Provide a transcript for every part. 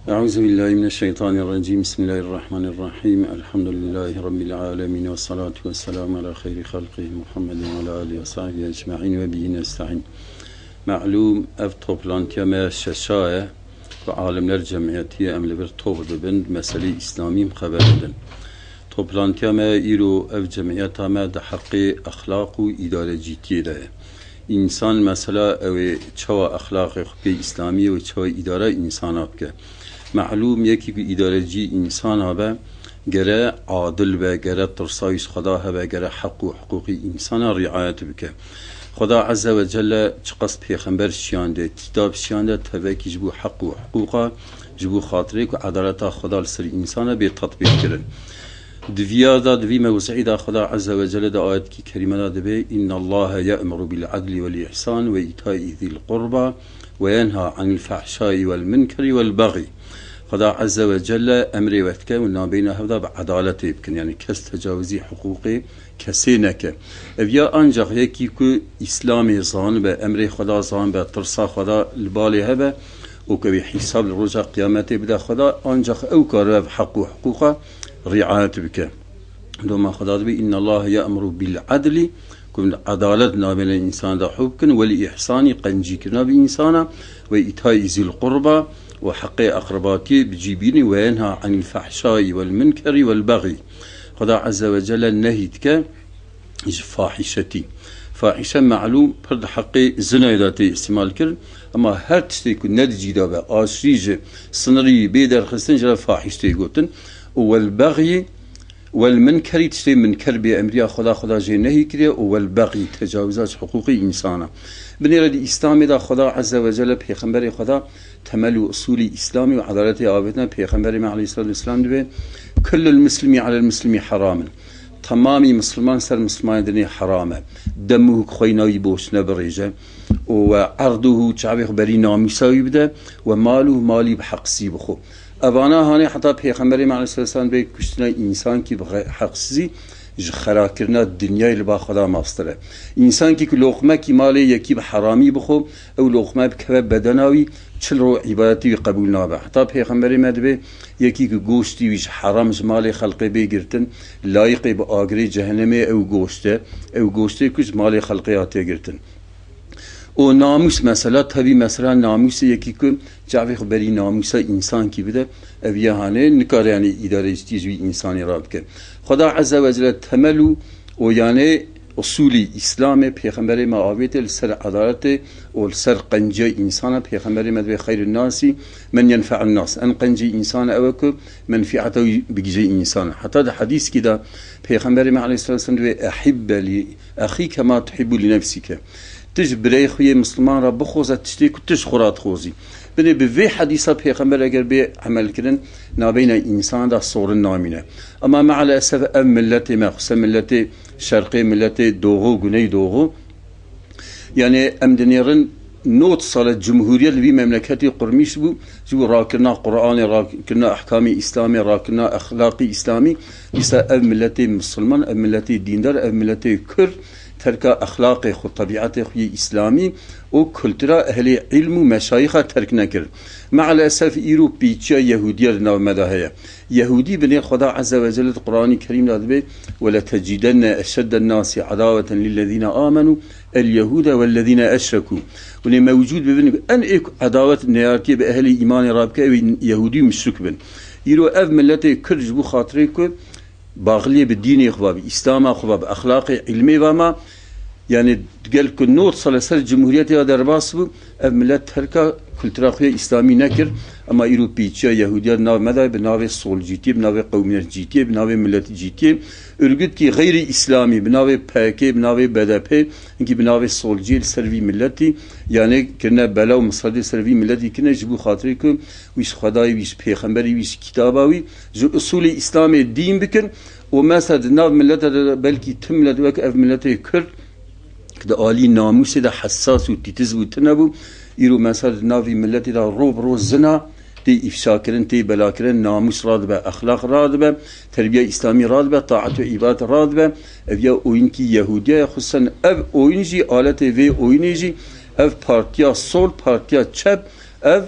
أعوذ بالله من الشيطان الرجيم. بسم الله الرحمن الرحيم. الحمد لله رب العالمين والصلاة والسلام على خير خلقه محمد وعلى آله وصحبه أجمعين وبه نستعين. معلوم ev toplantıya müesseseye ve alimler cemiyetiye emri bir topladın mesele İslamiyim haber edin. Toplantıya iru ev cemiyete de hakkı ahlaku idareciyeti de. İnsan mesela ev çava ahlakı İslami ve çava idare insanat ke. Malum yeki ki idareci insan habe gere adil ve gere tırsayış Xuda habe gere hakkı hukuki insana riayet bike. Xuda azze ve celle çıkas peygamber şiyande kitap şiyande teveki jibu hakkı hukuka jibu hatire ku adaleta Xuda sır insana bir tatbik kirin. Diviyada divi mevzuida Xuda azze ve celle de ayet ki kerimada debe innallaha ya'muru bil adli vel ihsan ve ita'i zil qurba ve yenha anil fahşai vel munkeri vel baghi. Xuda azze ve celle emri vetke ve nabeyne hevda bi adaleti yibkin. Yani kes tecavüzi hukuki kesineke. Evya ancak yeki ku İslami zan ve emri Xuda zan ve tırsa Xuda libali hebe o ke bi hisab roja kıyameti bide Xuda ancak ev kare hakkı hukuka riayet bike. Doma Xuda bi innallaha ya'muru bil adli kun adalet nabeyne insanda hubkin ve ihsani qancikna bi insana ve ita'i zil qurba وحق أقرباتي بجيبيني وينهى عن الفحشاء والمنكر والبغي. خدا عز وجل نهيتك فاحشتي فاحشة معلوم برد حقي زنا ذاتي استعمال كرن أما هر تستيكو ندجي دابا آشريج صنري بيدر خستن جرى فاحشتي قوتن والبغي والمنكر تشتي منكر بأمريا خدا جي نهي كريا والبغي تجاوزات حقوقي إنسانا بنيرة الإسلامي دا خدا عز وجل بيخنبري خدا temel usulü İslami ve adaleti avetine Peygamberimiz Aleyhisselatü Vesselam diye küllül müslimi alel müslimi haramın. Tamami Müslüman ser Müslüman dini harame. Demuhu khoynavi boş ne berece ve arduhu çabih beri namusavi bide ve maluhu mali bhaqqsi bxu. Avana hani hatta Peygamberimiz Aleyhisselatü Vesselam diye küştüne insan ki haqqsi خراكرنا الدنيا اللي باخذها ماستره انسان كي لقمه كي مالي يكيب حرامي بخو او لقمه بكباب بدناوي تشلرو عبادتي قبولنا به حتى پیغمبري مدبه يكي گوشتي ويش حرام مالي خلقي بيگرتن لايق باغري جهنمي او گوشته كش مالي خلقيات گرتن o namus mesela tabi mesela namus yeki ki cavi haberi namusa insan gibi de eviyahane nikar yani idareci bir insani rabke. Xuda azze ve celle temelu o yani usulü İslam'e peygamberi maavete ser adalete o ser qanca insana peygamberi medve hayrun nasi men yenfa'un nas en qanca insana evku menfi'atu bigici insana. Hatta da hadis ki de peygamberi aleyhisselam ve ahibbe li akhike ma tuhibbu li nefsike. تج برای خوی مسلمان را بخوزد تشتی که تج خورات خوزی بنی به وی حدیثا پیغمبر اگر به عمل کردن نابین انسان دا صور نامینه اما مع الاسف ام ملت ما خصوصا ملت شرقی ملت دوغو گنی دوغو yani emdenirin not salat cumhuriyet bir memleketi kurmuş bu şu rakına Kur'an'ı rakına ahkami İslami rakına ahlaki İslami ise ev milleti Müslüman ev milleti dindar ev milleti Kürt terka ahlakı xu tabiatı xu İslami o kültüra ehli ilmu meşayikha terk nekir. Maalesef İru piçya Yahudiyer nav medahaya. Yahudi beni Xuda azze ve celle Kur'an-ı Kerim adbe ve la tecidenne eşedden nasi adaveten lillezine amenu el Yahuda vellezine eşreku. Ve ne mevcud bibin en ek adavet neyarki be ehli iman rabke ve Yahudi müşrik bin. İru ev milleti Kürt bu hatırı ku باغلي بالدين يخباب إسلام خباب أخلاقي علمي وما يعني قال كنوت صلى سر جمهورية هذا رباصبو ملت هركا كلترا خويا إسلامي نكر أما إيروبيتشا يهوديا ناو مذهب بناوي صول جيتي بناوي قوميات جيتي بناوي ملت جيتي örgüt ki gayri İslami binavi PK binavi BDP ki binavi solcil servi milleti yani kene bela musadi servi milleti kene bu hatırı ki wiş Xudayı wiş peygamberi wiş kitabavi ju usulü İslami din bikin o mesela nav millete belki tüm millet ve ev milleti Kürt da ali namusu da hassas ve titiz ve tenabu İru mesela navi milleti da rob zina تي إفشا كرن تي بلا كرن ناموس رادبة أخلاق رادبة تربية إسلامية رادبة طاعة وعبادة رادبة أبيا أوينكي يهودية خصوصا أب أوينجي آلة في أوينجي أف بارتيا سول بارتيا تشب أف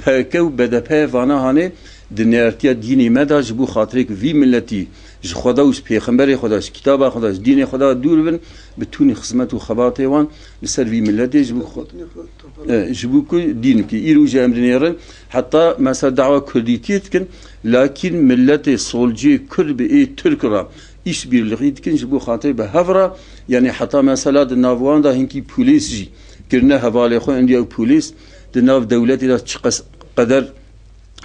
پاکه و بدپه وانا هانه دنیارتیا دینی مدا جبو خاطره که وی ملتی ج خدا و پیغمبر خدا ج کتاب خدا ج دین خدا دور بن بتونی خدمت و خبات وان لسر وی ملتی جبو کو دین کی ایرو جامرنیرن حتی مثلا دعوه کردیتیت کن لكن ملت solcu Kürt به Türk را iş birliği dikin جبو خاطر به هفرا yani حتی مثلا دناوان دا هنکی پولیس جی کرنه حواله خو اندیا پولیس دناو دولتی دا چقدر قدر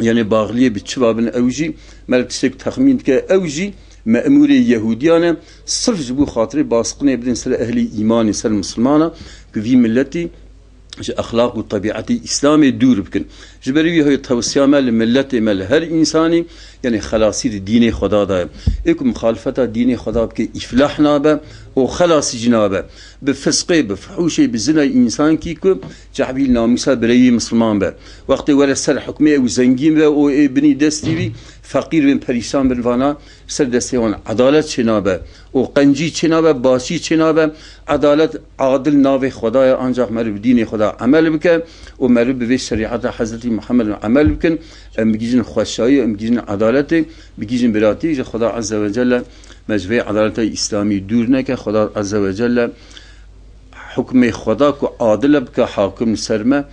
yani bağlıya bir çivabın evci melkisek tahmin ki evci memuri Yahudiyane sırf bu hatırı baskın ebedin sıra ehli imani sıra Müslümana ki vi milleti ahlak ve tabiatı İslam'ı dur bükün. Jiberi hay tavsiye mel milleti mel her insani yani xalasir dini Xuda da. Ek muhalefeta dini Xuda ki iflah nabe o xalasi cinabe. Be fıskı be fuhuşi be zina insan ki ku cahbil namisa bireyi Müslüman be. Vakti vere ser hükmü ve zengin ve o bini destivi fakir ve perişan bir vana ser destevan adalet çinabe. O qanci çinabe başı çinabe adalet adil nave Xudaya ancak merib dini Xuda amel bike o merib ve şeriatı Hazreti Muhammed amel bikin em bigizin xoşayı em bigizin adaleti bigizin birati je Xuda azze ve celle mecve adaleti İslami durne ke Xuda azze ve celle hükmü Xuda ku adil bike hakim serme.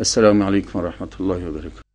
Esselamu aleyküm ve rahmetullahi ve berekatuhu.